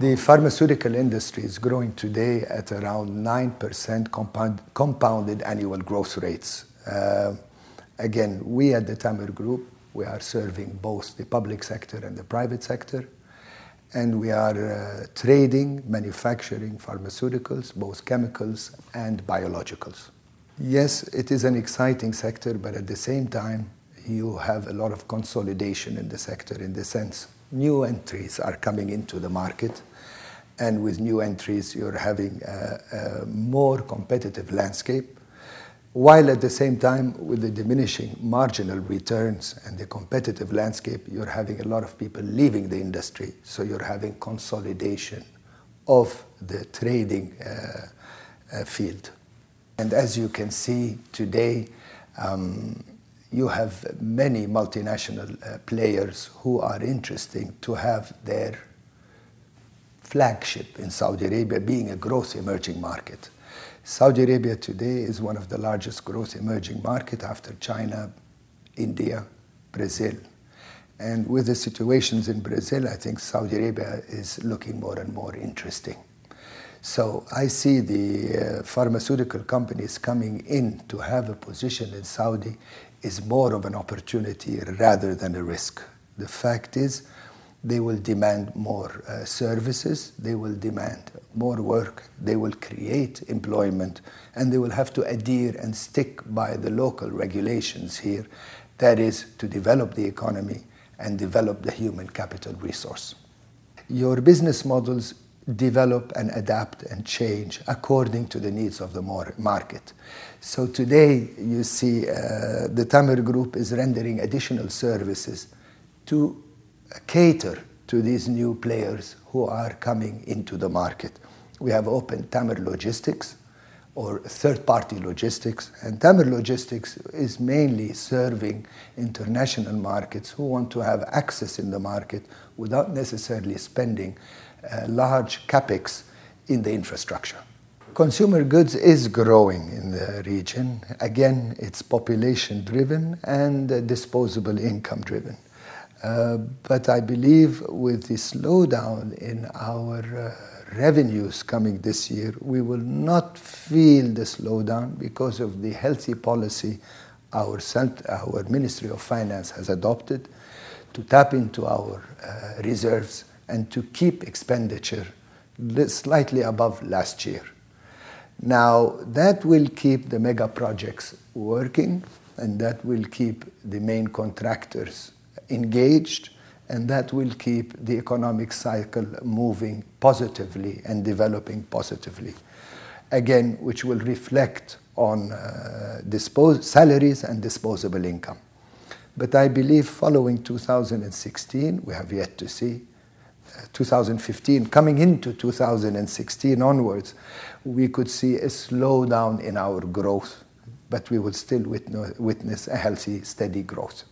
The pharmaceutical industry is growing today at around 9% compounded annual growth rates. Again, we at the Tamer Group, we are serving both the public sector and the private sector, and we are trading, manufacturing pharmaceuticals, both chemicals and biologicals. Yes, it is an exciting sector, but at the same time, you have a lot of consolidation in the sector, in the sense new entries are coming into the market, and with new entries, you're having a more competitive landscape, while at the same time, with the diminishing marginal returns and the competitive landscape, you're having a lot of people leaving the industry, so you're having consolidation of the trading field. And as you can see today, you have many multinational players who are interested to have their flagship in Saudi Arabia being a growth emerging market. Saudi Arabia today is one of the largest growth emerging markets after China, India, Brazil. And with the situations in Brazil, I think Saudi Arabia is looking more and more interesting. So I see the pharmaceutical companies coming in to have a position in Saudi is more of an opportunity rather than a risk. The fact is, they will demand more services, they will demand more work, they will create employment, and they will have to adhere and stick by the local regulations here, that is, to develop the economy and develop the human capital resource. Your business models develop and adapt and change according to the needs of the market. So today, you see the Tamer Group is rendering additional services to cater to these new players who are coming into the market. We have opened Tamer Logistics, or third-party logistics, and Tamer Logistics is mainly serving international markets who want to have access in the market without necessarily spending large capex in the infrastructure. Consumer goods is growing in the region. Again, it's population-driven and disposable income-driven. But I believe with the slowdown in our revenues coming this year, we will not feel the slowdown because of the healthy policy our Ministry of Finance has adopted to tap into our reserves and to keep expenditure slightly above last year. Now, that will keep the mega projects working, and that will keep the main contractors engaged, and that will keep the economic cycle moving positively and developing positively. Again, which will reflect on salaries and disposable income. But I believe following 2016, we have yet to see, 2015, coming into 2016 onwards, we could see a slowdown in our growth, but we would still witness a healthy, steady growth.